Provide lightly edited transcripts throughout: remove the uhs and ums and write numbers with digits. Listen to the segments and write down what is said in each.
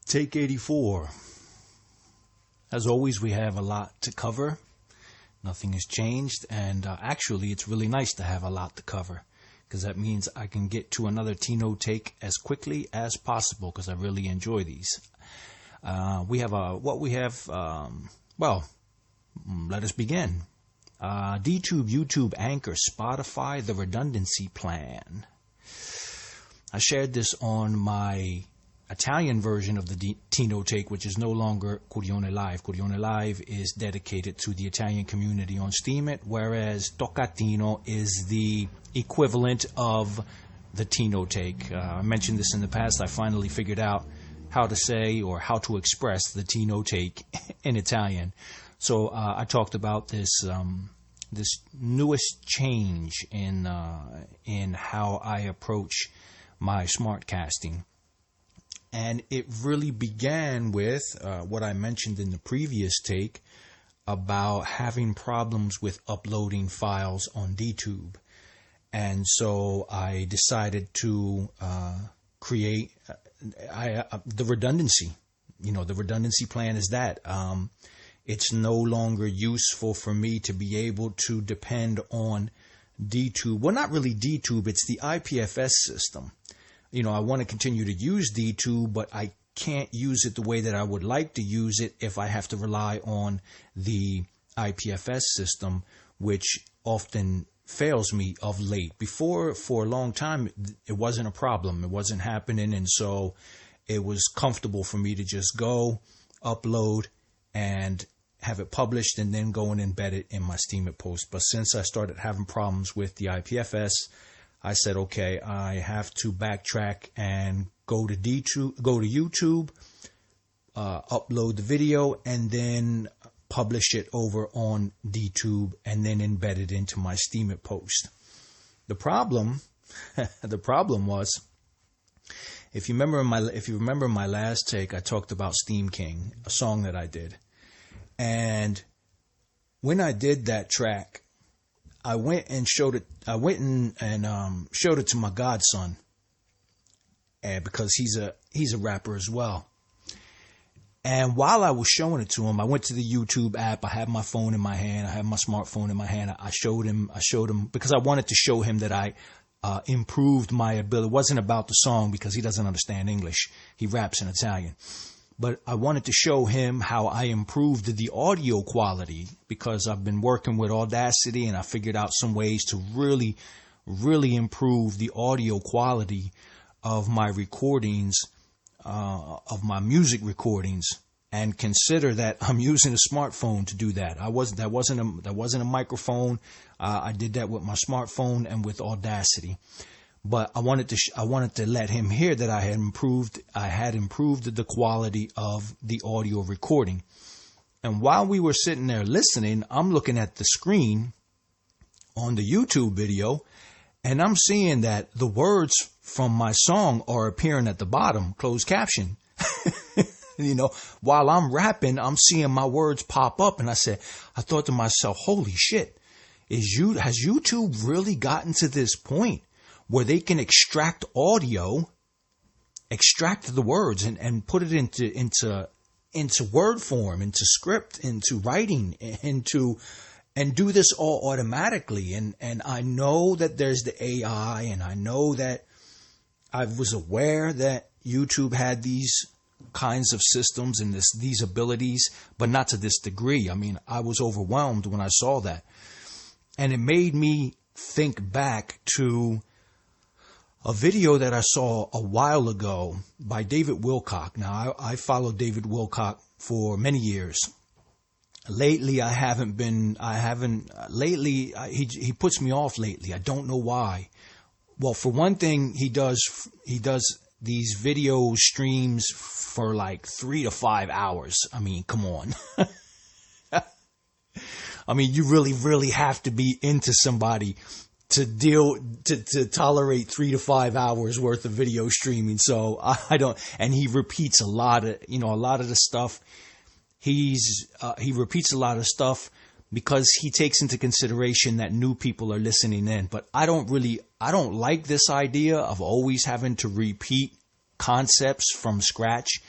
Take 84. As always, we have a lot to cover. Nothing has changed, and actually, it's really nice to have a lot to cover, because that means I can get to another Tino take as quickly as possible, because I really enjoy these. Let us begin. DTube, YouTube, Anchor, Spotify, the redundancy plan. I shared this on my Italian version of the Tino take, which is no longer Curione Live. Curione Live is dedicated to the Italian community on Steemit, whereas Toccatino is the equivalent of the Tino take. I mentioned this in the past. I finally figured out how to say or how to express the Tino take in Italian. So I talked about this newest change in how I approach my smart casting. And it really began with what I mentioned in the previous take about having problems with uploading files on DTube. And so I decided to create the redundancy. You know, the redundancy plan is that. It's no longer useful for me to be able to depend on DTube. Well, not really DTube. It's the IPFS system. You know, I want to continue to use DTube, but I can't use it the way that I would like to use it if I have to rely on the IPFS system, which often fails me of late. Before, for a long time, it wasn't a problem. It wasn't happening, and so it was comfortable for me to just go, upload, and have it published, and then go and embed it in my Steemit post. But since I started having problems with the IPFS, I said, okay, I have to backtrack and go to YouTube, upload the video, and then publish it over on DTube, and then embed it into my Steemit post. The problem was, if you remember my last take, I talked about Steam King, a song that I did, and when I did that track, I went and showed it. I went and showed it to my godson, and because he's a rapper as well. And while I was showing it to him, I went to the YouTube app. I had my phone in my hand. I had my smartphone in my hand. I showed him because I wanted to show him that I improved my ability. It wasn't about the song because he doesn't understand English. He raps in Italian. But I wanted to show him how I improved the audio quality, because I've been working with Audacity and I figured out some ways to really, really improve the audio quality of my recordings, of my music recordings, and consider that I'm using a smartphone to do that. That wasn't a microphone. I did that with my smartphone and with Audacity. But I wanted to let him hear that I had improved the quality of the audio recording. And while we were sitting there listening, I'm looking at the screen on the YouTube video, and I'm seeing that the words from my song are appearing at the bottom, closed caption. You know, while I'm rapping, I'm seeing my words pop up, and I thought to myself, holy shit, has YouTube really gotten to this point where they can extract audio, extract the words and put it into word form, into script, into writing, and do this all automatically. And I know that there's the AI, and I know that I was aware that YouTube had these kinds of systems and these abilities, but not to this degree. I mean, I was overwhelmed when I saw that. And it made me think back to a video that I saw a while ago by David Wilcock. Now, I followed David Wilcock for many years. Lately, he puts me off lately. I don't know why. Well, for one thing, he does these video streams for like 3 to 5 hours. I mean, come on. I mean, you really, really have to be into somebody to tolerate 3 to 5 hours worth of video streaming. So I don't, and he repeats a lot of the stuff. He repeats a lot of stuff because he takes into consideration that new people are listening in. But I don't like this idea of always having to repeat concepts from scratch.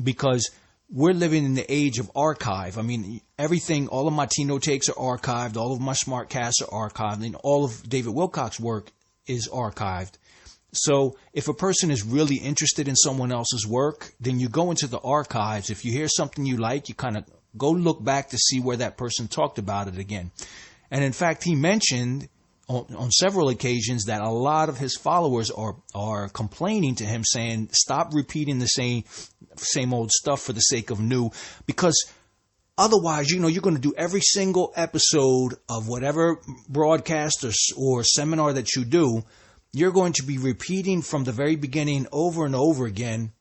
because we're living in the age of archive. I mean, everything, all of my Tino takes are archived, all of my SmartCasts are archived, and all of David Wilcock's work is archived. So if a person is really interested in someone else's work, then you go into the archives. If you hear something you like, you kind of go look back to see where that person talked about it again. And in fact, he mentioned on several occasions that a lot of his followers are complaining to him, saying, stop repeating the same old stuff for the sake of new, because otherwise, you're going to do every single episode of whatever broadcast or seminar that you do. You're going to be repeating from the very beginning over and over again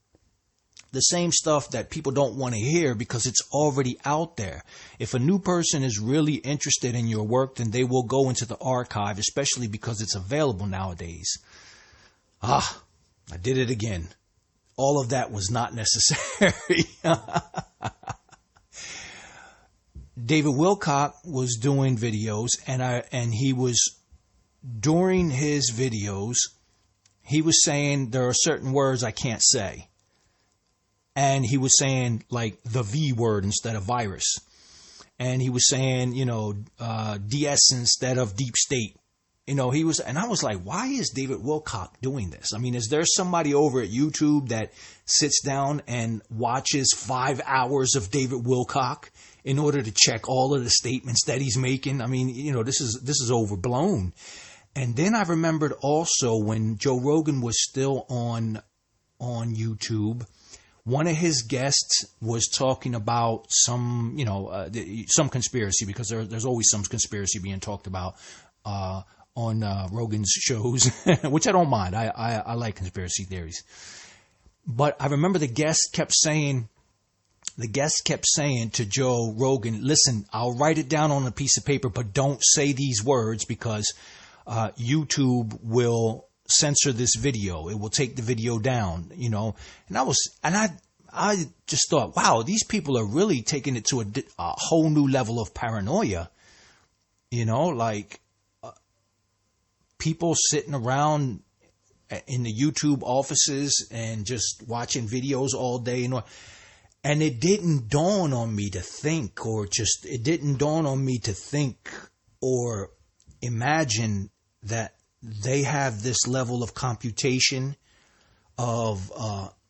the same stuff that people don't want to hear because it's already out there. If a new person is really interested in your work, then they will go into the archive, especially because it's available nowadays. I did it again. All of that was not necessary. David Wilcock was doing videos, and he was, during his videos, he was saying there are certain words I can't say. And he was saying like the V word instead of virus. And he was saying, DS instead of deep state. And I was like, why is David Wilcock doing this? I mean, is there somebody over at YouTube that sits down and watches 5 hours of David Wilcock in order to check all of the statements that he's making? I mean, this is overblown. And then I remembered also when Joe Rogan was still on YouTube, one of his guests was talking about some conspiracy, because there's always some conspiracy being talked about on Rogan's shows, which I don't mind. I like conspiracy theories. But I remember the guest kept saying to Joe Rogan, listen, I'll write it down on a piece of paper, but don't say these words because YouTube will censor this video. It will take the video down, and I just thought, wow, these people are really taking it to a whole new level of paranoia, like people sitting around in the YouTube offices and just watching videos all day, and it didn't dawn on me to think or imagine that they have this level of computation of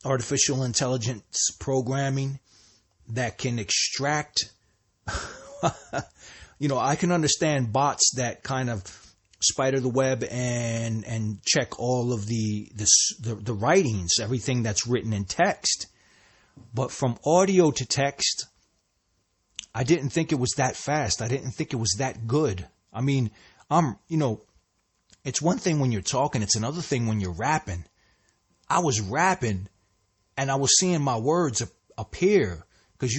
artificial intelligence programming that can extract, I can understand bots that kind of spider the web and check all of the writings, everything that's written in text. But from audio to text, I didn't think it was that fast. I didn't think it was that good. I mean, it's one thing when you're talking, it's another thing when you're rapping. I was rapping and I was seeing my words appear, because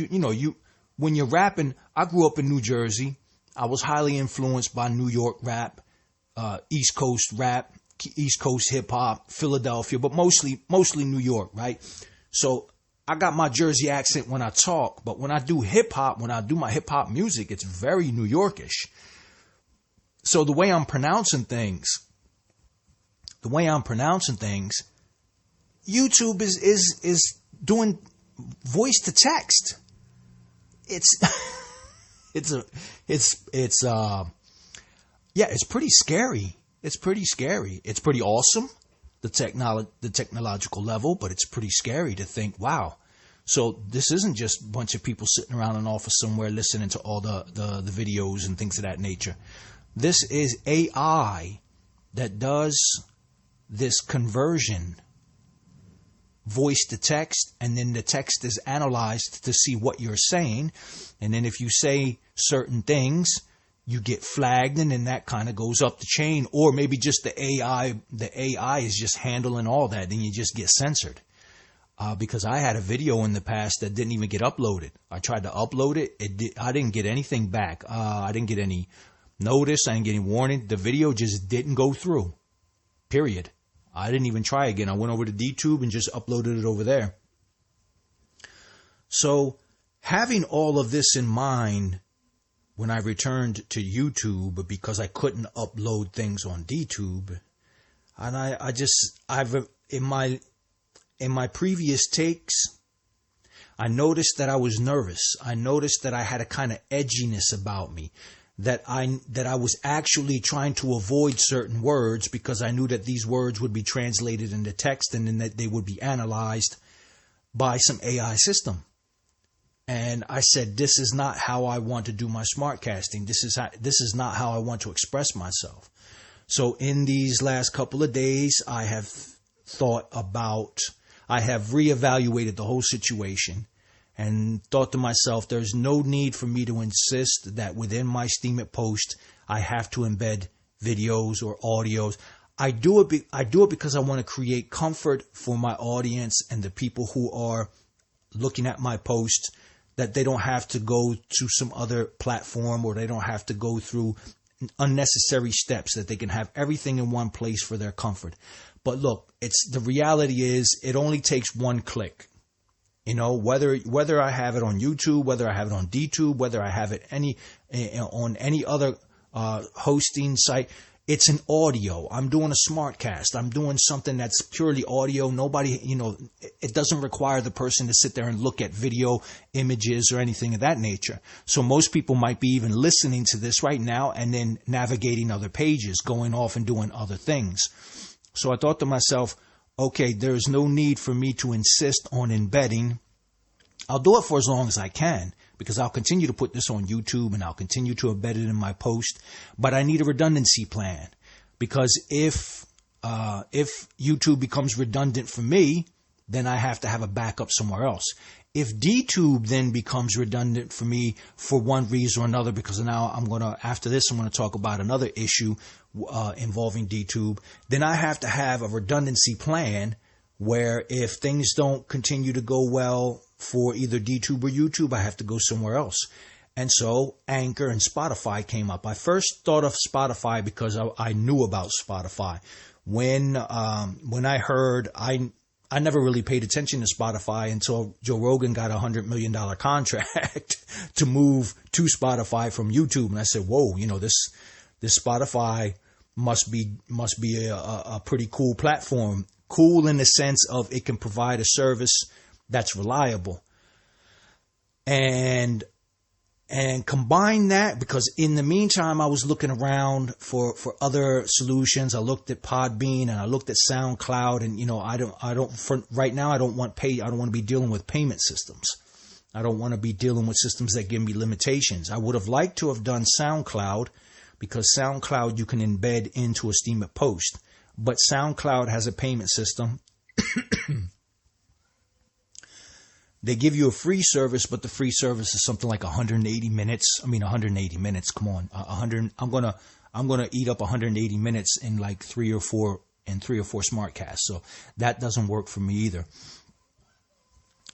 when you're rapping, I grew up in New Jersey. I was highly influenced by New York rap, East Coast rap, East Coast hip hop, Philadelphia, but mostly New York, right? So I got my Jersey accent when I talk, but when I do hip hop, when I do my hip hop music, it's very New Yorkish. So the way I'm pronouncing things, YouTube is doing voice to text. It's pretty scary. It's pretty scary. It's pretty awesome, the technological level, but it's pretty scary to think, wow. So this isn't just a bunch of people sitting around an office somewhere listening to all the videos and things of that nature. This is AI that does this conversion, voice to text, and then the text is analyzed to see what you're saying. And then if you say certain things, you get flagged, and then that kind of goes up the chain. Or maybe just the AI is just handling all that, then you just get censored. Because I had a video in the past that didn't even get uploaded. I tried to upload it. I didn't get anything back. I didn't get any notice. I didn't get any warning. The video just didn't go through. Period. I didn't even try again. I went over to DTube and just uploaded it over there. So having all of this in mind when I returned to YouTube, because I couldn't upload things on DTube, and in my previous takes, I noticed that I was nervous. I noticed that I had a kind of edginess about me, that I was actually trying to avoid certain words because I knew that these words would be translated into text and then that they would be analyzed by some AI system. And I said, this is not how I want to do my smartcasting. This is not how I want to express myself. So in these last couple of days, I have reevaluated the whole situation and thought to myself, there's no need for me to insist that within my Steam It post, I have to embed videos or audios. I do it because I want to create comfort for my audience and the people who are looking at my posts, that they don't have to go to some other platform or they don't have to go through unnecessary steps, that they can have everything in one place for their comfort. But look, the reality is it only takes one click. You know, whether I have it on YouTube, whether I have it on DTube, whether I have it on any other hosting site, it's an audio. I'm doing a smartcast. I'm doing something that's purely audio. Nobody, it doesn't require the person to sit there and look at video images or anything of that nature. So most people might be even listening to this right now and then navigating other pages, going off and doing other things. So I thought to myself, okay, there's no need for me to insist on embedding. I'll do it for as long as I can, because I'll continue to put this on YouTube and I'll continue to embed it in my post. But I need a redundancy plan, because if YouTube becomes redundant for me, then I have to have a backup somewhere else. If DTube then becomes redundant for me for one reason or another, because now after this, I'm going to talk about another issue involving DTube, then I have to have a redundancy plan where if things don't continue to go well for either DTube or YouTube, I have to go somewhere else. And so Anchor and Spotify came up. I first thought of Spotify because I knew about Spotify. When I heard, I never really paid attention to Spotify until Joe Rogan got $100 million contract to move to Spotify from YouTube. And I said, whoa, this Spotify must be a pretty cool platform. Cool in the sense of it can provide a service that's reliable. And combine that, because in the meantime, I was looking around for other solutions. I looked at Podbean and I looked at SoundCloud, and right now I don't want to be dealing with payment systems. I don't want to be dealing with systems that give me limitations. I would have liked to have done SoundCloud, because SoundCloud you can embed into a Steam It post, but SoundCloud has a payment system. They give you a free service, but the free service is something like 180 minutes. 180 minutes. Come on, 100. I'm gonna eat up 180 minutes in like three or four smartcasts. So that doesn't work for me either.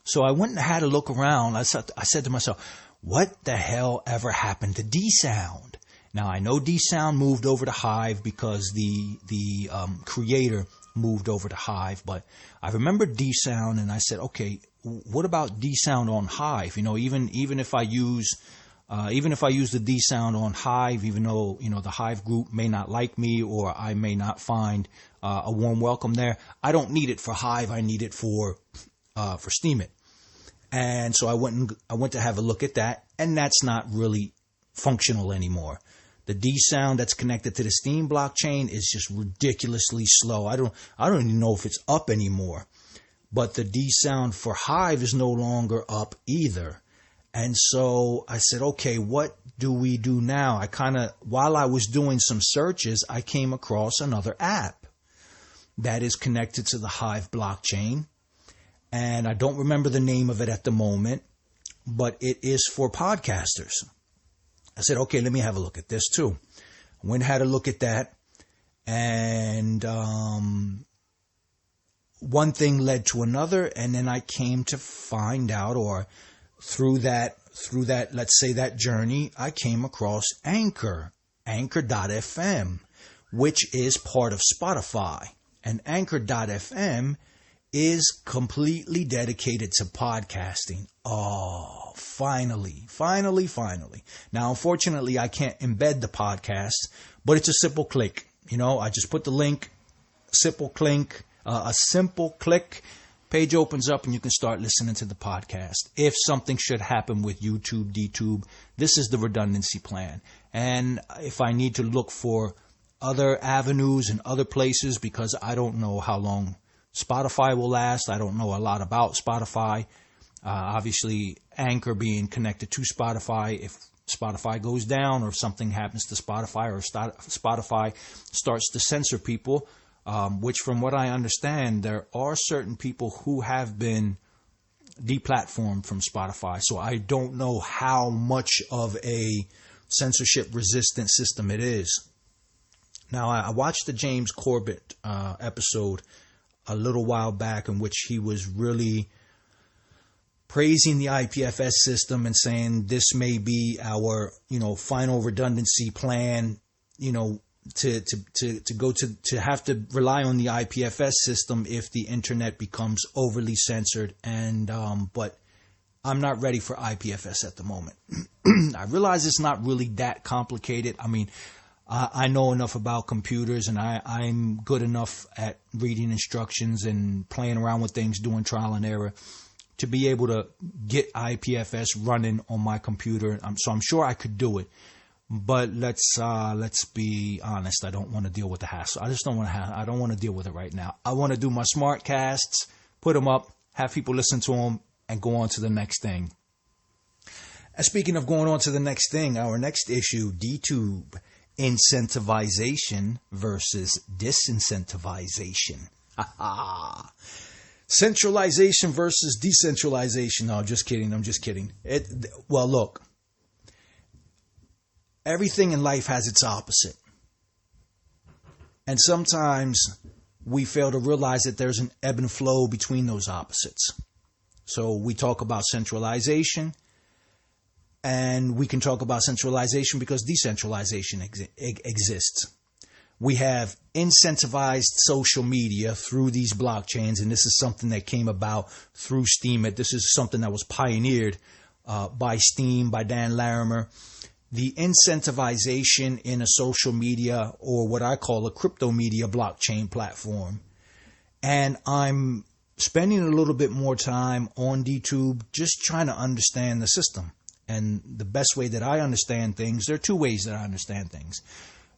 So I went and had a look around. I said to myself, what the hell ever happened to D-Sound? Now I know D-Sound moved over to Hive because the creator moved over to Hive, but I remember D-Sound and I said, okay, what about D-Sound on Hive? Even if I use the D-Sound on Hive, even though, the Hive group may not like me or I may not find a warm welcome there, I don't need it for Hive. I need it for Steam It. And so I went to have a look at that, and that's not really functional anymore. The D-Sound that's connected to the Steam blockchain is just ridiculously slow. I don't even know if it's up anymore. But the D-Sound for Hive is no longer up either. And so I said, okay, what do we do now? While I was doing some searches, I came across another app that is connected to the Hive blockchain. And I don't remember the name of it at the moment, but it is for podcasters. I said, okay, let me have a look at this too. I went and had a look at that. And one thing led to another, and then I came to find out, or through that, let's say that journey, I came across Anchor.fm, which is part of Spotify. And Anchor.fm is completely dedicated to podcasting. Oh, finally. Now, unfortunately, I can't embed the podcast, but it's a simple click. I just put the link, a simple click, page opens up and you can start listening to the podcast. If something should happen with YouTube, DTube, this is the redundancy plan. And if I need to look for other avenues and other places, because I don't know how long Spotify will last. I don't know a lot about Spotify. Obviously, Anchor being connected to Spotify. If Spotify goes down or if something happens to Spotify or Spotify starts to censor people, which from what I understand, there are certain people who have been deplatformed from Spotify. So I don't know how much of a censorship resistant system it is. Now, I watched the James Corbett episode a little while back in which he was really praising the IPFS system and saying this may be our, final redundancy plan, to have to rely on the IPFS system if the internet becomes overly censored. And, but I'm not ready for IPFS at the moment. I realize it's not really that complicated. I mean, I know enough about computers and I'm good enough at reading instructions and playing around with things, doing trial and error to be able to get IPFS running on my computer. So I'm sure I could do it. But let's be honest. I don't want to deal with the hassle. I just don't want to I don't want to deal with it right now. I want to do my smart casts, put them up, have people listen to them, and go on to the next thing. And speaking of going on to the next thing, our next issue, DTube, incentivization versus disincentivization. Centralization versus decentralization. No, I'm just kidding. Well, look. Everything in life has its opposite. And sometimes we fail to realize that there's an ebb and flow between those opposites. So we talk about centralization, and we can talk about centralization because decentralization exists. We have incentivized social media through these blockchains, and this is something that came about through Steemit. This is something that was pioneered by Steem, by Dan Larimer. The incentivization in a social media, or what I call a crypto media blockchain platform. And I'm spending a little bit more time on DTube just trying to understand the system. And the best way that I understand things, there are two ways that I understand things.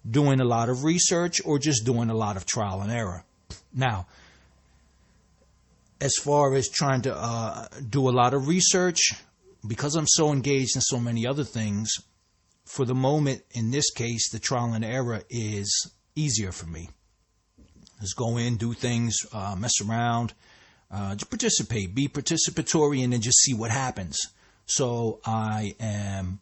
Doing a lot of research or just doing a lot of trial and error. Now, as far as trying to do a lot of research, because I'm so engaged in so many other things, for the moment, in this case, the trial and error is easier for me. Just go in, do things, mess around, just participate, be participatory, and then just see what happens. So I am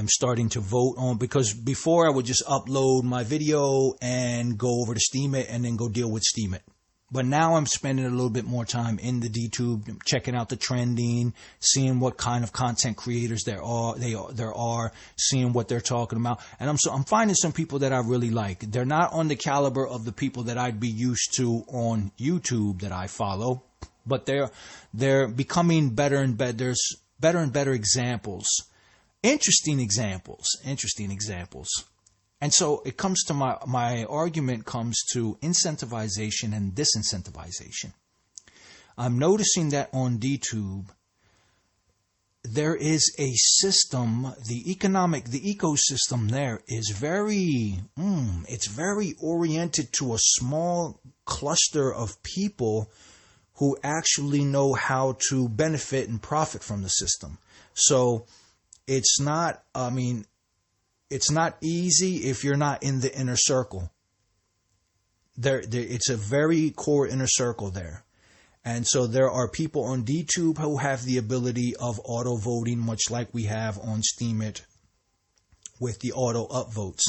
starting to vote on, because before I would just upload my video and go over to Steemit and then go deal with Steemit. But now I'm spending a little bit more time in the DTube, checking out the trending, seeing what kind of content creators there are, seeing what they're talking about. And I'm finding some people that I really like. They're not on the caliber of the people that I'd be used to on YouTube that I follow, but they're becoming better and better. There's better and better examples. Interesting examples. And so it comes to my argument comes to incentivization and disincentivization. I'm noticing that on DTube, there is a system, the ecosystem there is it's very oriented to a small cluster of people who actually know how to benefit and profit from the system. So it's not easy if you're not in the inner circle. It's a very core inner circle there. And so there are people on DTube who have the ability of auto voting, much like we have on Steemit with the auto upvotes.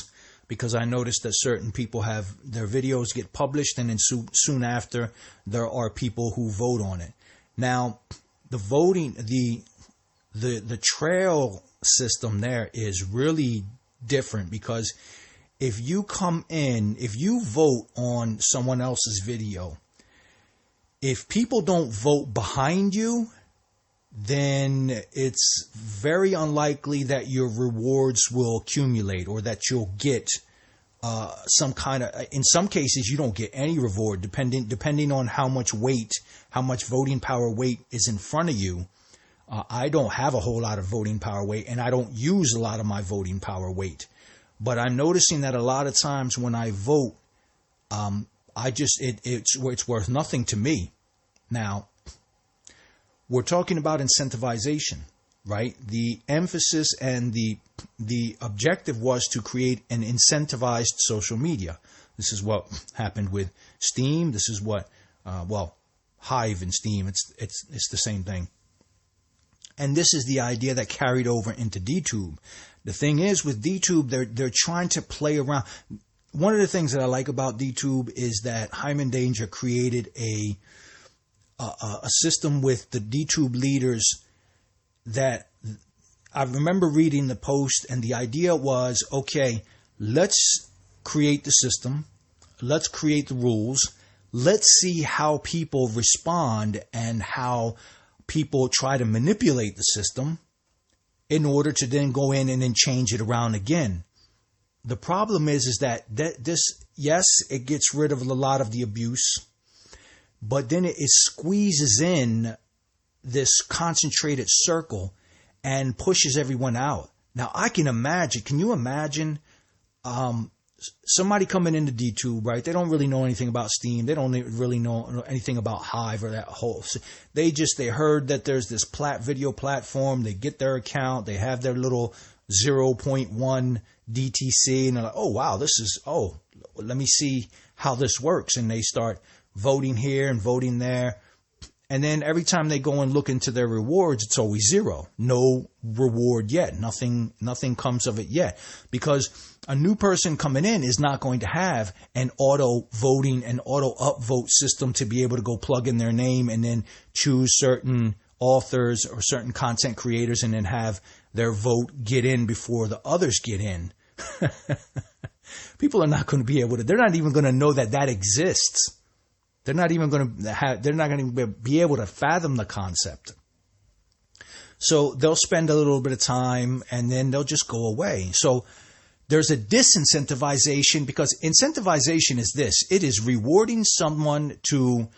Because I noticed that certain people have their videos get published, and then soon after there are people who vote on it. Now, the voting, the trail system there is really different, because if you vote on someone else's video, if people don't vote behind you, then it's very unlikely that your rewards will accumulate or that you'll get some kind of, in some cases, you don't get any reward depending on how much voting power weight is in front of you. I don't have a whole lot of voting power weight, and I don't use a lot of my voting power weight. But I'm noticing that a lot of times when I vote, it's worth nothing to me. Now, we're talking about incentivization, right? The emphasis and the objective was to create an incentivized social media. This is what happened with Steam. This is what, Hive and Steam. It's the same thing. And this is the idea that carried over into DTube. The thing is, with DTube, they're trying to play around. One of the things that I like about DTube is that Hyman Danger created a system with the DTube leaders that I remember reading the post, and the idea was, okay, let's create the system. Let's create the rules. Let's see how people respond and how people try to manipulate the system in order to then go in and then change it around again. The problem is that this, yes, it gets rid of a lot of the abuse, but then it squeezes in this concentrated circle and pushes everyone out. Now, can you imagine somebody coming into DTube, right? They don't really know anything about Steam. They don't really know anything about Hive or that whole. They heard that there's this video platform. They get their account. They have their little 0.1 DTC, and they're like, oh, wow, let me see how this works. And they start voting here and voting there. And then every time they go and look into their rewards, it's always zero. No reward yet. Nothing comes of it yet. Because a new person coming in is not going to have an auto voting and auto upvote system to be able to go plug in their name and then choose certain authors or certain content creators and then have their vote get in before the others get in. People are not going to be able to, they're not even going to know that exists. They're not going to be able to fathom the concept. So they'll spend a little bit of time and then they'll just go away. So there's a disincentivization, because incentivization is this. It is rewarding someone to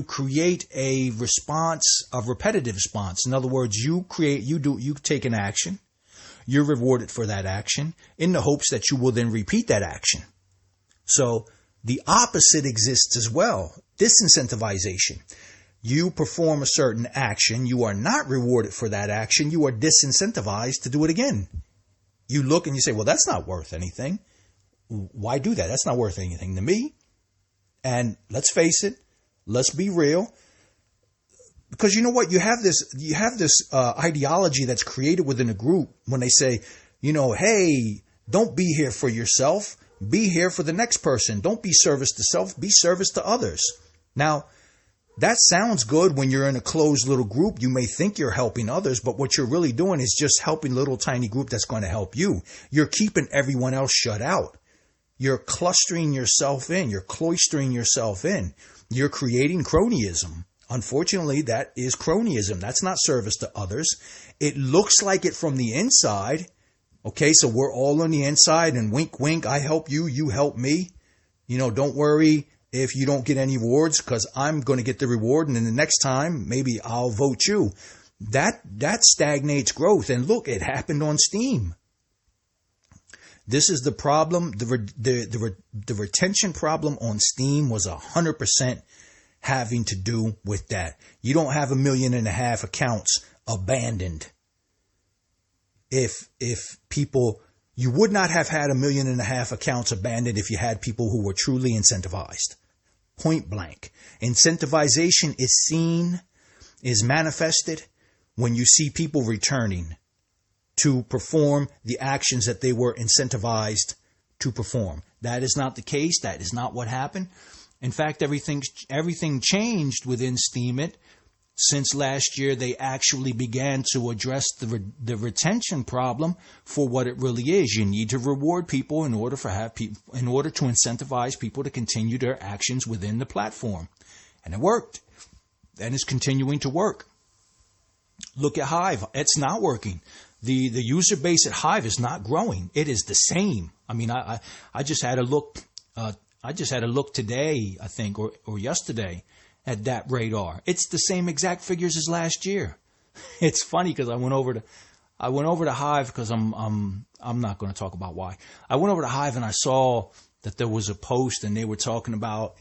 create a response, a repetitive response. In other words, you take an action, you're rewarded for that action in the hopes that you will then repeat that action. So the opposite exists as well, disincentivization. You perform a certain action, you are not rewarded for that action, you are disincentivized to do it again. You look and you say, well, that's not worth anything. Why do that? That's not worth anything to me. And let's face it, let's be real. Because you know what? You have this ideology that's created within a group when they say, hey, don't be here for yourself. Be here for the next person. Don't be service to self. Be service to others. Now, that sounds good when you're in a closed little group. You may think you're helping others, but what you're really doing is just helping a little tiny group that's going to help you. You're keeping everyone else shut out. You're clustering yourself in. You're cloistering yourself in. You're creating cronyism. Unfortunately, that is cronyism. That's not service to others. It looks like it from the inside. Okay, so we're all on the inside and wink, wink, I help you, you help me. Don't worry if you don't get any rewards because I'm going to get the reward, and then the next time maybe I'll vote you. That stagnates growth. And look, it happened on Steam. This is the problem. The retention problem on Steam was 100% having to do with that. You don't have 1.5 million accounts abandoned. If people, you would not have had 1.5 million accounts abandoned if you had people who were truly incentivized. Point blank. Incentivization is manifested when you see people returning to perform the actions that they were incentivized to perform. That is not the case. That is not what happened. In fact, everything changed within Steemit. Since last year, they actually began to address the retention problem for what it really is. You need to reward people in order to incentivize people to continue their actions within the platform. And it worked. And it's continuing to work. Look at Hive. It's not working. The user base at Hive is not growing. It is the same. I mean, I just had a look. I just had a look today, I think, or yesterday, at that radar. It's the same exact figures as last year. It's funny because I went over to Hive because I'm not going to talk about why. I went over to Hive and I saw that there was a post and they were talking about,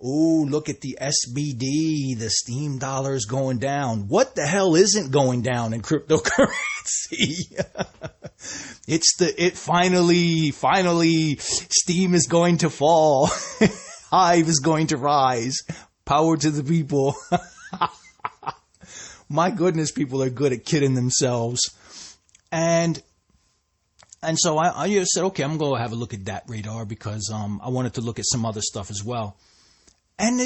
oh, look at the SBD, the Steam dollar is going down. What the hell isn't going down in cryptocurrency? Finally, Steam is going to fall. Hive is going to rise. Power to the people. My goodness, people are good at kidding themselves. And so I just said, okay, I'm going to have a look at that radar because I wanted to look at some other stuff as well. And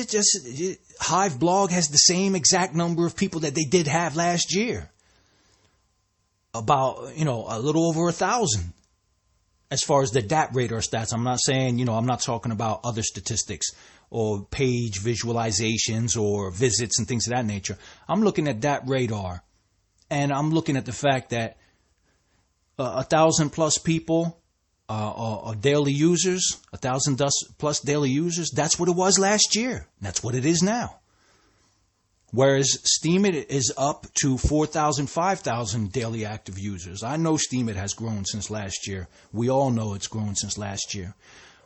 Hive blog has the same exact number of people that they did have last year. About, a little over 1,000 as far as the DAT radar stats. I'm not saying, I'm not talking about other statistics or page visualizations or visits and things of that nature. I'm looking at DAT radar and I'm looking at the fact that 1,000 plus people are daily users, 1,000 plus daily users. That's what it was last year. That's what it is now. Whereas Steemit is up to 4,000, 5,000 daily active users. I know Steemit has grown since last year. We all know it's grown since last year.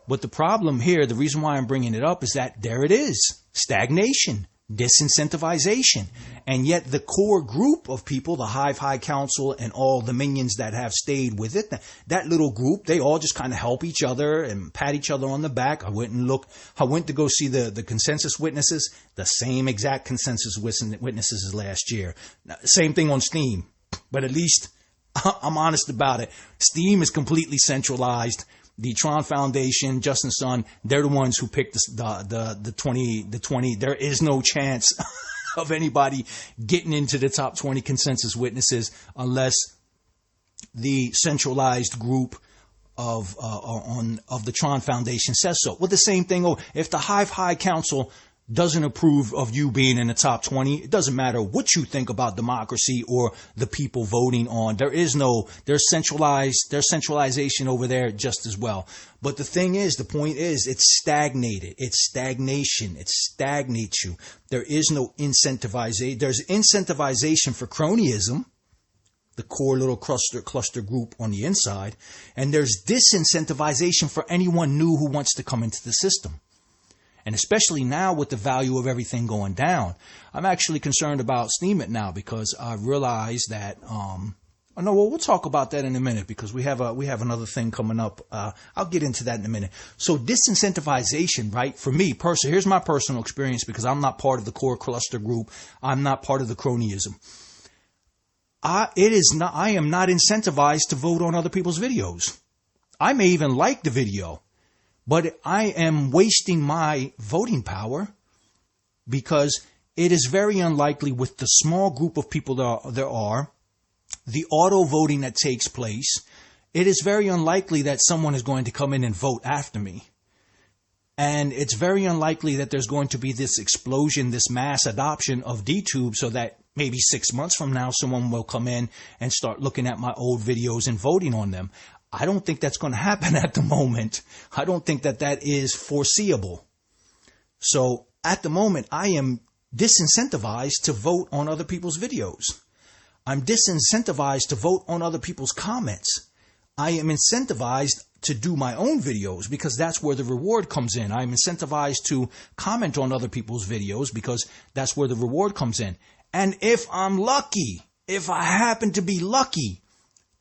But the problem here, the reason why I'm bringing it up is that there it is. Stagnation, disincentivization. And yet the core group of people, the Hive High Council and all the minions that have stayed with it, that little group, they all just kind of help each other and pat each other on the back. I went to go see the consensus witnesses, the same exact consensus witnesses as last year. Now, same thing on Steam, but at least I'm honest about it. Steam is completely centralized. The Tron Foundation, Justin Sun, they're the ones who picked the 20. There is no chance of anybody getting into the top 20 consensus witnesses unless the centralized group of the Tron Foundation says so. Well, the same thing. If the Hive High Council doesn't approve of you being in the top 20, it doesn't matter what you think about democracy or the people voting on. There's centralization over there just as well. But the point is, it's stagnated. It's stagnation. It stagnates you. There is no incentivization. There's incentivization for cronyism, the core little cluster group on the inside. And there's disincentivization for anyone new who wants to come into the system. And especially now with the value of everything going down, I'm actually concerned about Steemit now because I realize that, we'll talk about that in a minute because we have another thing coming up. I'll get into that in a minute. So disincentivization, right? For me personally, here's my personal experience because I'm not part of the core cluster group. I'm not part of the cronyism. I am not incentivized to vote on other people's videos. I may even like the video, but I am wasting my voting power because it is very unlikely with the small group of people there are, the auto voting that takes place, it is very unlikely that someone is going to come in and vote after me. And it's very unlikely that there's going to be this explosion, this mass adoption of DTube so that maybe 6 months from now, someone will come in and start looking at my old videos and voting on them. I don't think that's going to happen at the moment. I don't think that is foreseeable. So at the moment, I am disincentivized to vote on other people's videos. I'm disincentivized to vote on other people's comments. I am incentivized to do my own videos because that's where the reward comes in. I'm incentivized to comment on other people's videos because that's where the reward comes in. And if I'm lucky, if I happen to be lucky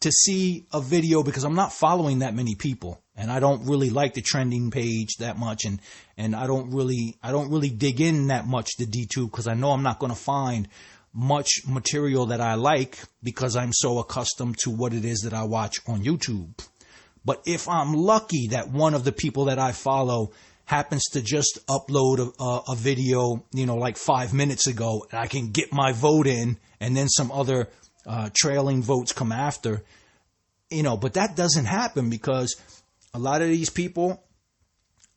to see a video, because I'm not following that many people and I don't really like the trending page that much and I don't really dig in that much to DTube because I know I'm not going to find much material that I like because I'm so accustomed to what it is that I watch on YouTube. But if I'm lucky that one of the people that I follow happens to just upload a video, like 5 minutes ago, and I can get my vote in and then some other trailing votes come after, but that doesn't happen because a lot of these people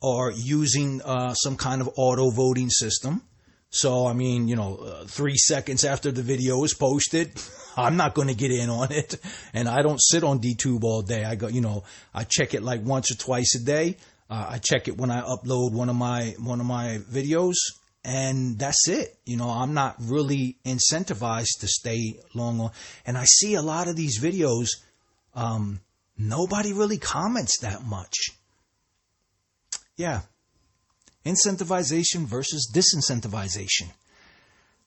are using some kind of auto voting system. So, 3 seconds after the video is posted, I'm not going to get in on it. And I don't sit on DTube all day. I go, I check it like once or twice a day. I check it when I upload one of my videos, and that's it. I'm not really incentivized to stay long on. And I see a lot of these videos, nobody really comments that much. Yeah. Incentivization versus disincentivization.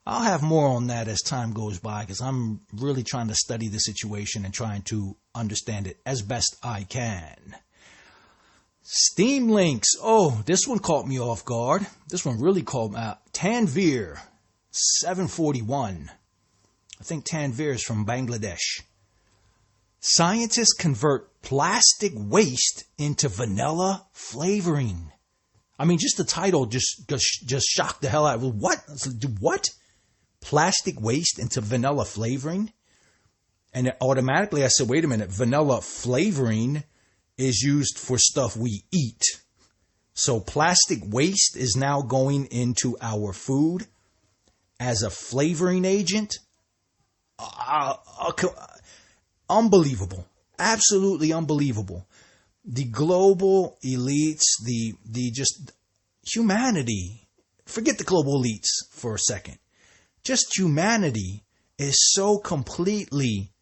I'll have more on that as time goes by, because I'm really trying to study the situation and trying to understand it as best I can. Steam links. Oh, this one caught me off guard. This one really caught me out. Tanveer 741. I think Tanveer is from Bangladesh. Scientists convert plastic waste into vanilla flavoring. I mean, just the title just shocked the hell out of me. What? Plastic waste into vanilla flavoring? And automatically I said, wait a minute, vanilla flavoring is used for stuff we eat. So plastic waste is now going into our food as a flavoring agent? Unbelievable. Absolutely unbelievable. The global elites, the just humanity, forget the global elites for a second. Just humanity is so completely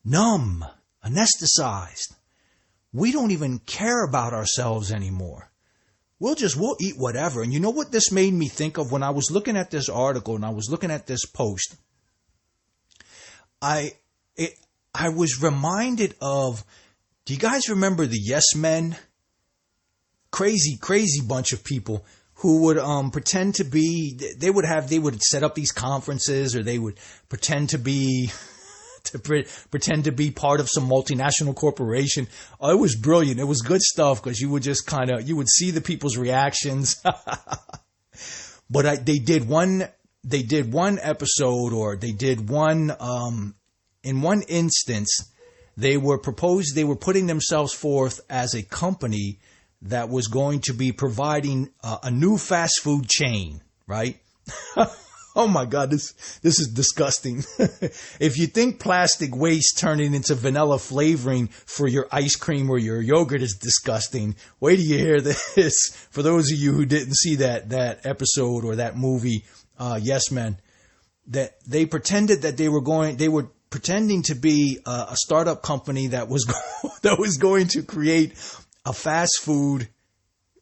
numb, anesthetized. We don't even care about ourselves anymore. We'll eat whatever. And you know what this made me think of when I was looking at this article and I was looking at this post? I was reminded of, do you guys remember the Yes Men? Crazy bunch of people who would pretend to be, they would set up these conferences, or they would pretend to be part of some multinational corporation. Oh, it was brilliant. It was good stuff, because you would just you would see the people's reactions. But they did one episode, or they did one, in one instance, they were putting themselves forth as a company that was going to be providing a new fast food chain, right? Oh my God, this is disgusting. If you think plastic waste turning into vanilla flavoring for your ice cream or your yogurt is disgusting, wait till you hear this. For those of you who didn't see that episode or that movie, Yes Men, that they pretended that they were pretending to be a startup company that was going to create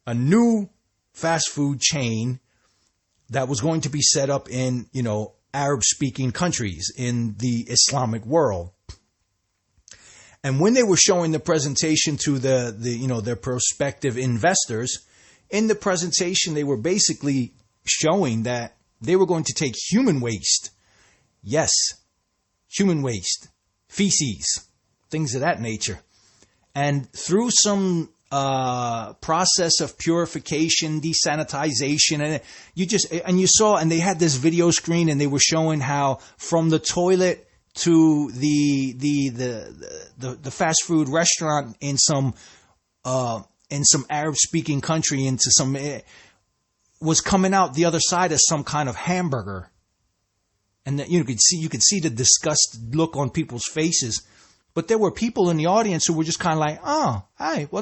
a new fast food chain that was going to be set up in, Arab-speaking countries in the Islamic world. And when they were showing the presentation to their prospective investors, in the presentation they were basically showing that they were going to take human waste. Yes, human waste, feces, things of that nature. And through some process of purification, desanitization, and they had this video screen, and they were showing how from the toilet to the fast food restaurant in some Arab speaking country, into some was coming out the other side as some kind of hamburger. And that you could see the disgust look on people's faces. But there were people in the audience who were just kind of like, oh, hi, well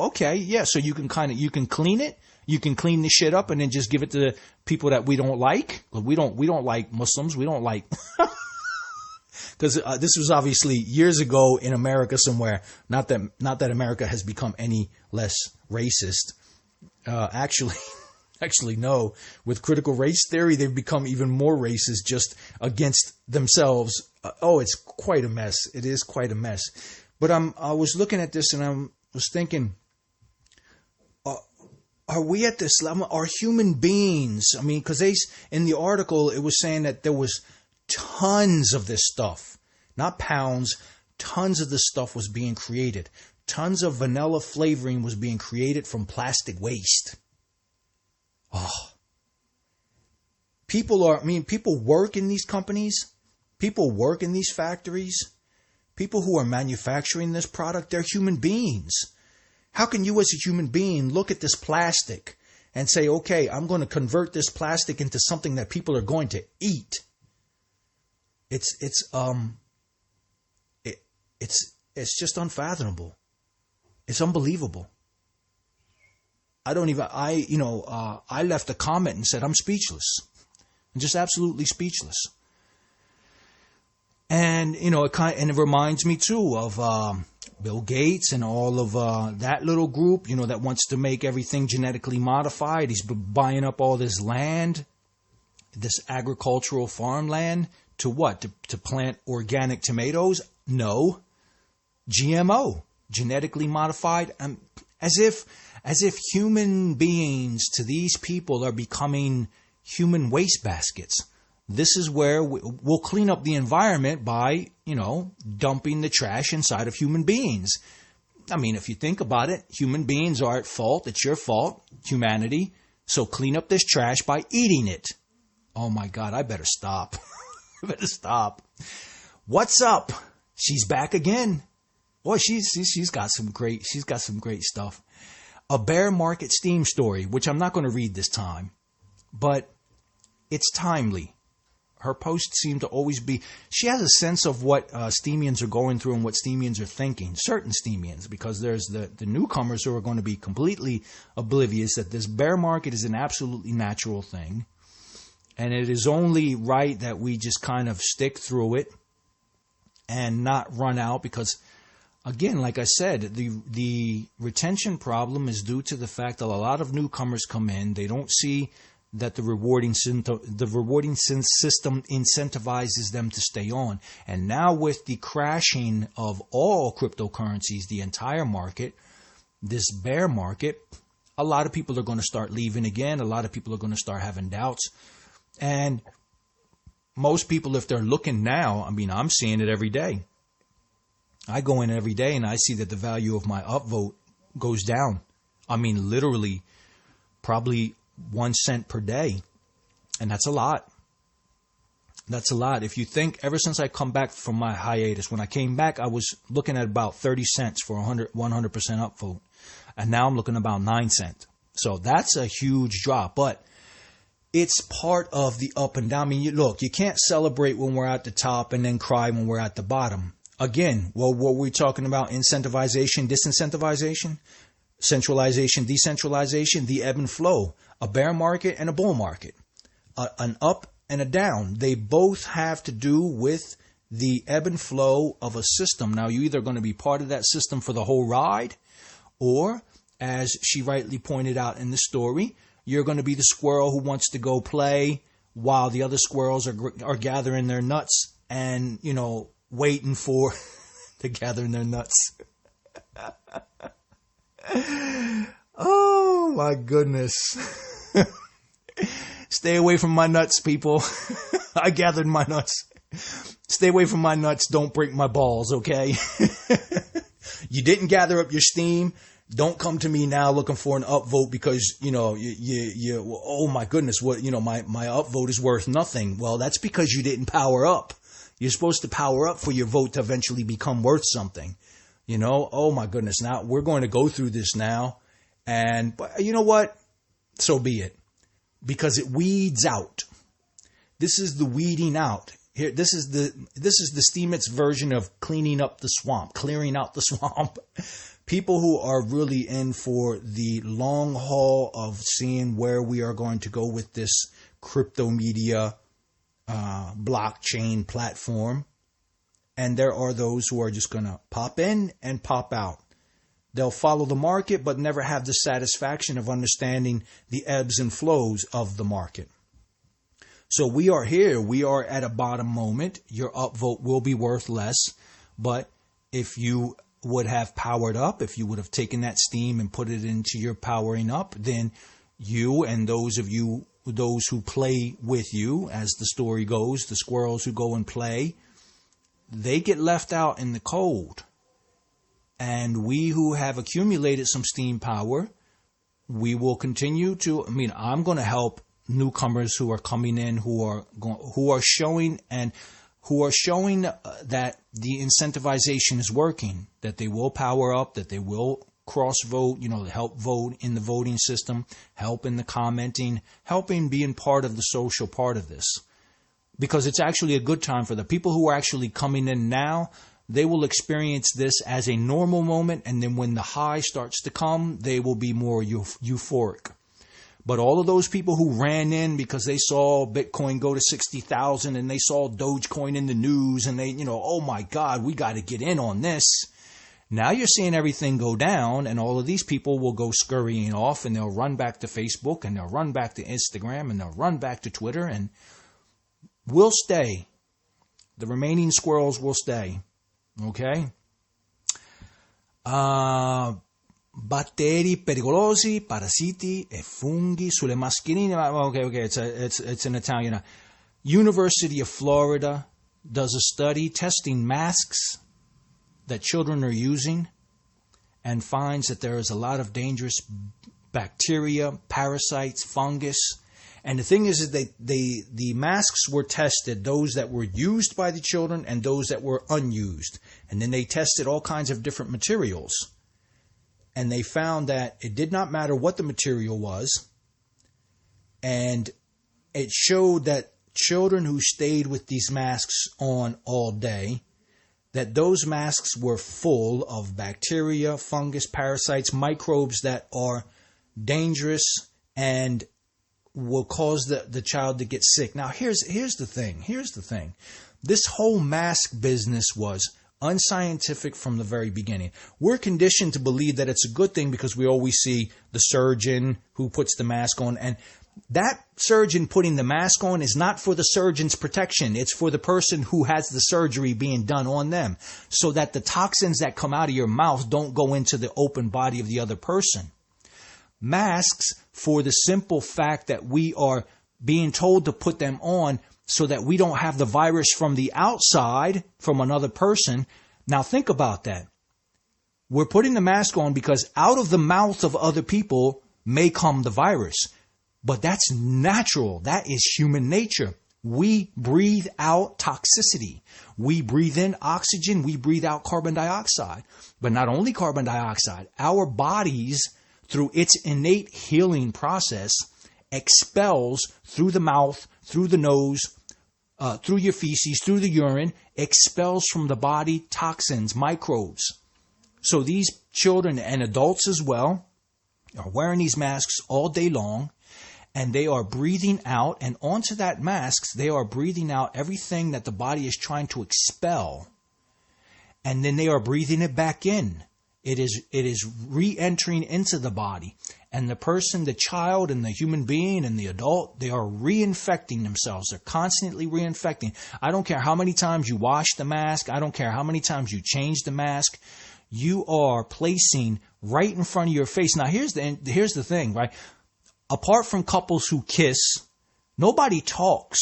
okay, yeah. So you can clean it, you can clean the shit up, and then just give it to people that we don't like. We don't like Muslims. We don't like, because this was obviously years ago in America somewhere. Not that America has become any less racist. Actually, no. With critical race theory, they've become even more racist just against themselves. It's quite a mess. It is quite a mess. But I was looking at this and I was thinking, are we at this level? Are human beings? I mean, because in the article, it was saying that there was tons of this stuff, not pounds, tons of this stuff was being created. Tons of vanilla flavoring was being created from plastic waste. Oh, people work in these companies. People work in these factories. People who are manufacturing this product, they're human beings. How can you as a human being look at this plastic and say, okay, I'm going to convert this plastic into something that people are going to eat? It's just unfathomable. It's unbelievable. I left a comment and said I'm speechless. I'm just absolutely speechless. And it reminds me too of Bill Gates and all of that little group, that wants to make everything genetically modified. He's buying up all this land, this agricultural farmland, to what? To plant organic tomatoes? No. GMO, genetically modified. As if human beings to these people are becoming human waste baskets. This is where we'll clean up the environment by, dumping the trash inside of human beings. I mean, if you think about it, human beings are at fault. It's your fault, humanity. So clean up this trash by eating it. Oh my God, I better stop. I better stop. What's up? She's back again. Boy, she's got some great stuff. A bear market steam story, which I'm not going to read this time, but it's timely. Her posts seem to always be, she has a sense of what Steemians are going through and what Steemians are thinking, certain Steemians, because there's the newcomers who are going to be completely oblivious that this bear market is an absolutely natural thing. And it is only right that we just kind of stick through it and not run out because, again, like I said, the retention problem is due to the fact that a lot of newcomers come in. They don't see that the rewarding system incentivizes them to stay on. And now with the crashing of all cryptocurrencies, the entire market, this bear market, a lot of people are going to start leaving again. A lot of people are going to start having doubts. And most people, if they're looking now, I mean, I'm seeing it every day. I go in every day and I see that the value of my upvote goes down. I mean, literally, probably 1 cent per day. And that's a lot. That's a lot. If you think, ever since I come back from my hiatus, when I came back, I was looking at about 30 cents for 100% upvote. And now I'm looking about 9 cents. So that's a huge drop. But it's part of the up and down. I mean, you can't celebrate when we're at the top and then cry when we're at the bottom. Again, well, what we're talking about, incentivization, disincentivization, centralization, decentralization, the ebb and flow, a bear market and a bull market, an up and a down. They both have to do with the ebb and flow of a system. Now, you're either going to be part of that system for the whole ride, or, as she rightly pointed out in the story, you're going to be the squirrel who wants to go play while the other squirrels are gathering their nuts and, waiting for they're gathering their nuts. Oh my goodness. Stay away from my nuts, people. I gathered my nuts. Stay away from my nuts. Don't break my balls, okay? You didn't gather up your steam. Don't come to me now looking for an upvote because, oh my goodness, my upvote is worth nothing. Well, that's because you didn't power up. You're supposed to power up for your vote to eventually become worth something. Oh my goodness. Now we're going to go through this now. But you know what? So be it. Because it weeds out. This is the weeding out. Here, this is the Steemits version of cleaning up the swamp, clearing out the swamp. People who are really in for the long haul of seeing where we are going to go with this crypto media blockchain platform. And there are those who are just going to pop in and pop out. They'll follow the market, but never have the satisfaction of understanding the ebbs and flows of the market. So we are here. We are at a bottom moment. Your upvote will be worth less. But if you would have powered up, if you would have taken that steam and put it into your powering up, then you and those who play with you, as the story goes, the squirrels who go and play, they get left out in the cold. And we who have accumulated some steam power, we will continue to, I'm going to help newcomers who are coming in, who are showing that the incentivization is working, that they will power up, that they will cross vote, help vote in the voting system, help in the commenting, helping being part of the social part of this. because it's actually a good time for the people who are actually coming in now. They will experience this as a normal moment, and then when the high starts to come, they will be more euphoric. But all of those people who ran in because they saw Bitcoin go to 60,000 and they saw Dogecoin in the news and they, oh my God, we got to get in on this. Now you're seeing everything go down, and all of these people will go scurrying off, and they'll run back to Facebook, and they'll run back to Instagram, and they'll run back to Twitter, and we'll stay. The remaining squirrels will stay. Okay? Batteri pericolosi, parassiti e funghi sulle mascherine. Okay, it's in Italian. University of Florida does a study testing masks that children are using and finds that there is a lot of dangerous bacteria, parasites, fungus. And the thing is that the masks were tested, those that were used by the children and those that were unused. And then they tested all kinds of different materials. And they found that it did not matter what the material was. And it showed that children who stayed with these masks on all day, that those masks were full of bacteria, fungus, parasites, microbes that are dangerous and will cause the child to get sick. Now, here's the thing. This whole mask business was unscientific from the very beginning. We're conditioned to believe that it's a good thing because we always see the surgeon who puts the mask on, and that surgeon putting the mask on is not for the surgeon's protection. It's for the person who has the surgery being done on them, so that the toxins that come out of your mouth don't go into the open body of the other person. Masks, for the simple fact that we are being told to put them on so that we don't have the virus from the outside, from another person. Now think about that. We're putting the mask on because out of the mouth of other people may come the virus. But that's natural. That is human nature. We breathe out toxicity. We breathe in oxygen. We breathe out carbon dioxide. But not only carbon dioxide, our bodies, through its innate healing process, expels through the mouth, through the nose, through your feces, through the urine, expels from the body toxins, microbes. So these children and adults as well are wearing these masks all day long, and they are breathing out, and onto that mask, they are breathing out everything that the body is trying to expel. And then they are breathing it back in. It is re-entering into the body. And the person, the child and the human being and the adult, they are reinfecting themselves. They're constantly reinfecting. I don't care how many times you wash the mask. I don't care how many times you change the mask. You are placing right in front of your face. Now, here's the thing, right? Apart from couples who kiss, nobody talks.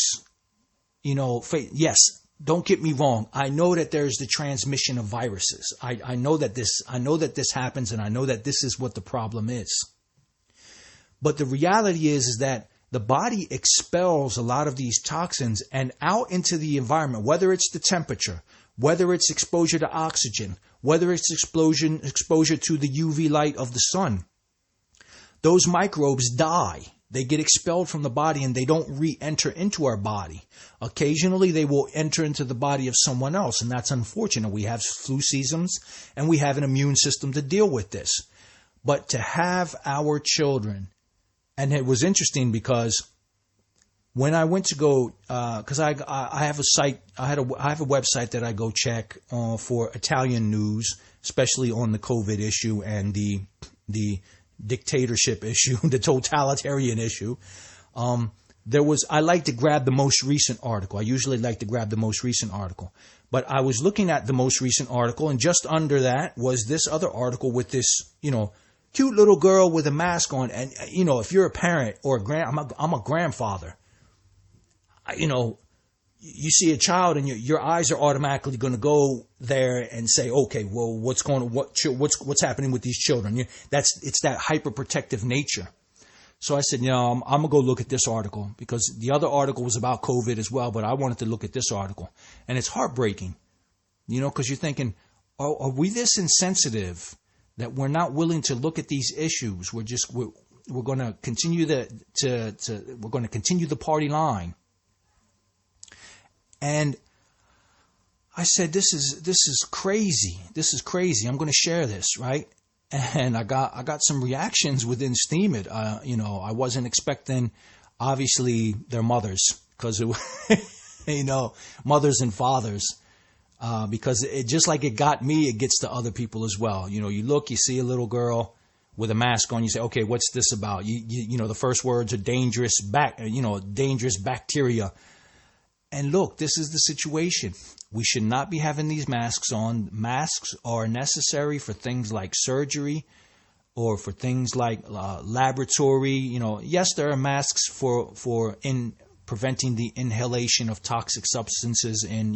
Yes, don't get me wrong. I know that there's the transmission of viruses. I know that this happens, and I know that this is what the problem is. But the reality is that the body expels a lot of these toxins and out into the environment, whether it's the temperature, whether it's exposure to oxygen, whether it's exposure to the UV light of the sun. Those microbes die. They get expelled from the body and they don't re-enter into our body. Occasionally they will enter into the body of someone else, and that's unfortunate. We have flu seasons and we have an immune system to deal with this. But to have our children, and it was interesting because when I went to go, because I have a site, I have a website that I go check for Italian news, especially on the COVID issue and the dictatorship issue, the totalitarian issue. I like to grab the most recent article. I usually like to grab the most recent article. But I was looking at the most recent article, and just under that was this other article with this, cute little girl with a mask on. And, if you're a parent or I'm a grandfather, you see a child and your eyes are automatically going to go there and say, okay, well, what's happening with these children? It's that hyperprotective nature. So I said, I'm going to go look at this article, because the other article was about COVID as well, but I wanted to look at this article. And it's heartbreaking, because you're thinking, are we this insensitive that we're not willing to look at these issues? We're going to continue we're going to continue the party line. And I said, this is crazy. This is crazy. I'm going to share this, right? And I got some reactions within Steam It. I wasn't expecting, obviously, their mothers, because mothers and fathers, because it just like it got me, it gets to other people as well. You look, you see a little girl with a mask on, you say, okay, what's this about? The first words are dangerous bacteria. And look, this is the situation. We should not be having these masks on. Masks are necessary for things like surgery or for things like laboratory. Yes, there are masks for preventing the inhalation of toxic substances in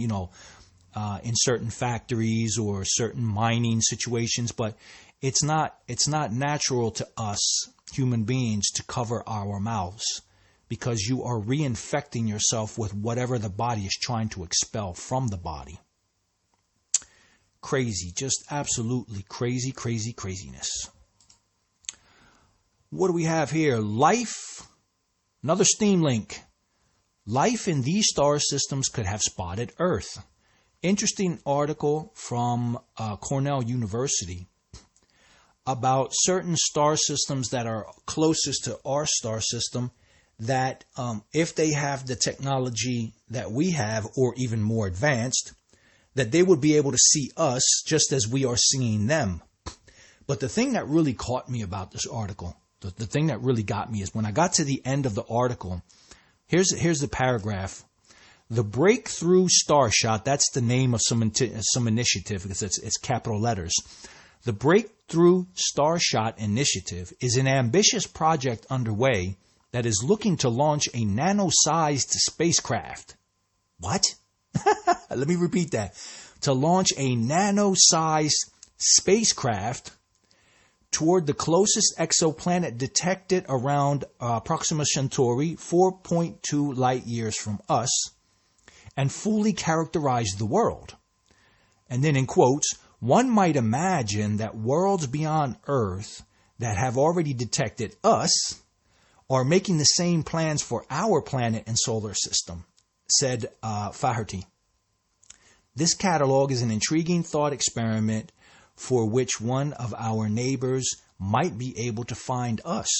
certain factories or certain mining situations, but it's not natural to us human beings to cover our mouths, because you are reinfecting yourself with whatever the body is trying to expel from the body. Crazy, just absolutely craziness. What do we have here? Life, another Steam link. Life in these star systems could have spotted Earth. Interesting article from Cornell University about certain star systems that are closest to our star system, that if they have the technology that we have, or even more advanced, that they would be able to see us just as we are seeing them. But the thing that really caught me about this article, the thing that really got me, is when I got to the end of the article, here's the paragraph. The Breakthrough Starshot, that's the name of some initiative, because it's capital letters. The Breakthrough Starshot Initiative is an ambitious project underway that is looking to launch a nano-sized spacecraft. What? Let me repeat that. To launch a nano-sized spacecraft toward the closest exoplanet detected around Proxima Centauri, 4.2 light years from us, and fully characterize the world. And then in quotes, one might imagine that worlds beyond Earth that have already detected us are making the same plans for our planet and solar system, said Faherty. This catalog is an intriguing thought experiment for which one of our neighbors might be able to find us.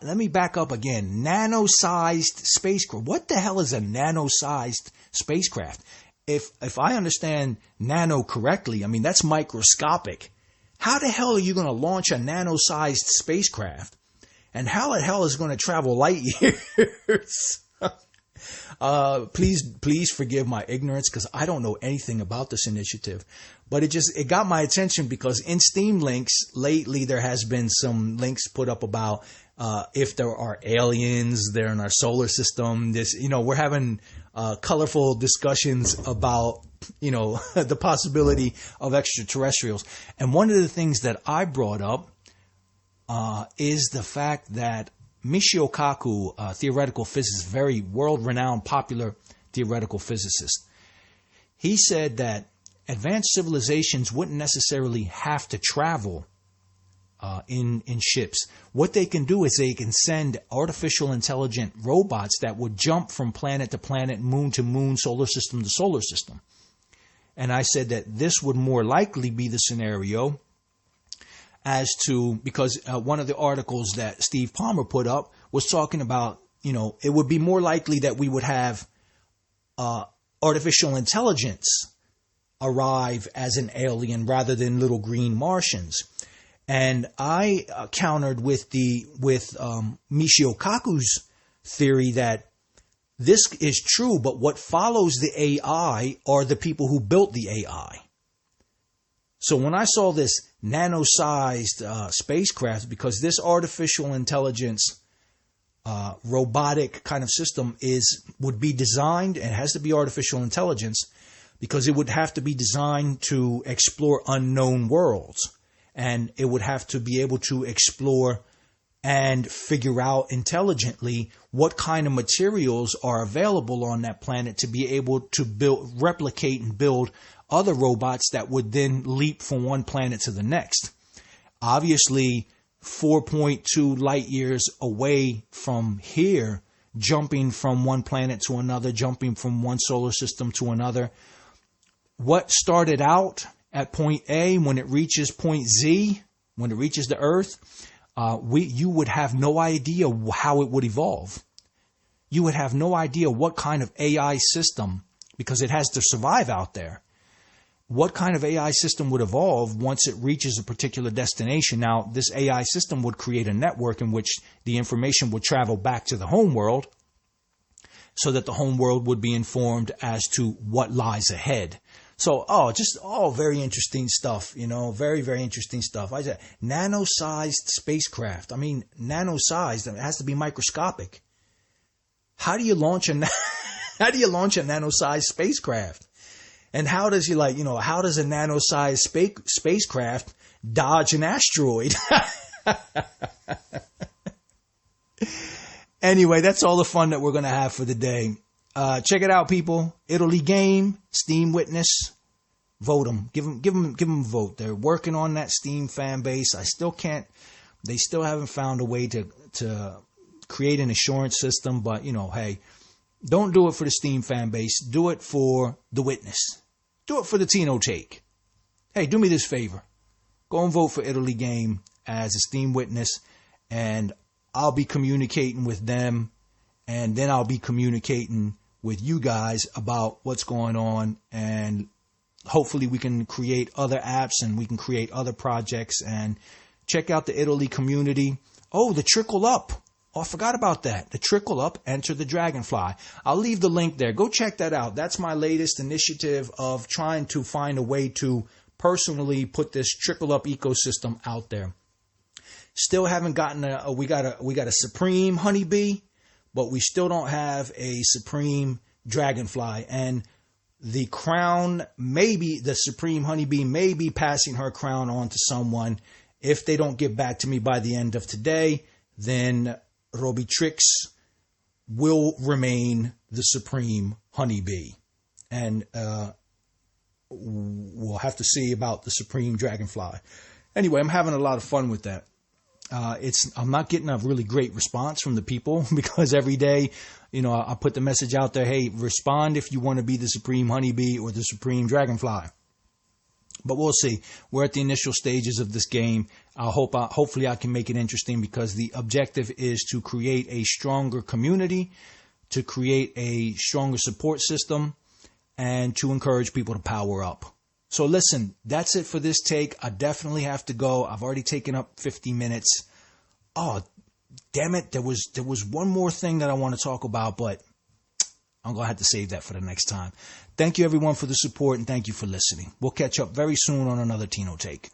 Let me back up again. Nano-sized spacecraft. What the hell is a nano-sized spacecraft? If I understand nano correctly, I mean, that's microscopic. How the hell are you going to launch a nano-sized spacecraft? And how the hell is it going to travel light years? Please forgive my ignorance, because I don't know anything about this initiative. But it got my attention because in Steam links lately there has been some links put up about if there are aliens there in our solar system. We're having colorful discussions about the possibility of extraterrestrials. And one of the things that I brought up is the fact that Michio Kaku, a theoretical physicist, very world-renowned, popular theoretical physicist, he said that advanced civilizations wouldn't necessarily have to travel in ships. What they can do is they can send artificial intelligent robots that would jump from planet to planet, moon to moon, solar system to solar system. And I said that this would more likely be the scenario because one of the articles that Steve Palmer put up was talking about, it would be more likely that we would have artificial intelligence arrive as an alien rather than little green Martians. And I countered with Michio Kaku's theory that this is true, but what follows the AI are the people who built the AI. So when I saw this nano-sized spacecraft, because this artificial intelligence robotic kind of system would be designed, and has to be artificial intelligence, because it would have to be designed to explore unknown worlds. And it would have to be able to explore and figure out intelligently what kind of materials are available on that planet to be able to replicate and build other robots that would then leap from one planet to the next. Obviously, 4.2 light years away from here, jumping from one planet to another, jumping from one solar system to another. What started out at point A, when it reaches point Z, when it reaches the Earth, you would have no idea how it would evolve. You would have no idea what kind of AI system, because it has to survive out there, what kind of AI system would evolve once it reaches a particular destination. Now, this AI system would create a network in which the information would travel back to the home world so that the home world would be informed as to what lies ahead. So, very interesting stuff, very, very interesting stuff. I said, nano-sized spacecraft. I mean, nano-sized, it has to be microscopic. How do you launch a nano-sized spacecraft? And how does a nano-sized spacecraft dodge an asteroid? Anyway, that's all the fun that we're going to have for the day. Check it out, people. Italy Game, Steam Witness. Vote them. Give them a vote. They're working on that Steam fan base. They still haven't found a way to create an assurance system, but hey, don't do it for the Steam fan base. Do it for the witness. Do it for the Tino take. Hey, do me this favor. Go and vote for Italy Game as a Steam witness, and I'll be communicating with them, and then I'll be communicating with you guys about what's going on, and hopefully we can create other apps and we can create other projects. And check out the Italy community. Oh, the Trickle Up. Oh, I forgot about that. The Trickle Up, Enter the Dragonfly. I'll leave the link there. Go check that out. That's my latest initiative of trying to find a way to personally put this Trickle Up ecosystem out there. Still haven't gotten we got a Supreme Honeybee, but we still don't have a Supreme Dragonfly. And the crown, maybe the Supreme Honeybee may be passing her crown on to someone. If they don't get back to me by the end of today, then Robitrix will remain the Supreme Honeybee. And we'll have to see about the Supreme Dragonfly. Anyway, I'm having a lot of fun with that. I'm not getting a really great response from the people because every day, I put the message out there, hey, respond if you want to be the Supreme Honeybee or the Supreme Dragonfly. But we'll see. We're at the initial stages of this game. Hopefully I can make it interesting, because the objective is to create a stronger community, to create a stronger support system, and to encourage people to power up. So listen, that's it for this take. I definitely have to go. I've already taken up 50 minutes. Oh, damn it. There was one more thing that I want to talk about, but I'm going to have to save that for the next time. Thank you, everyone, for the support, and thank you for listening. We'll catch up very soon on another Tino Take.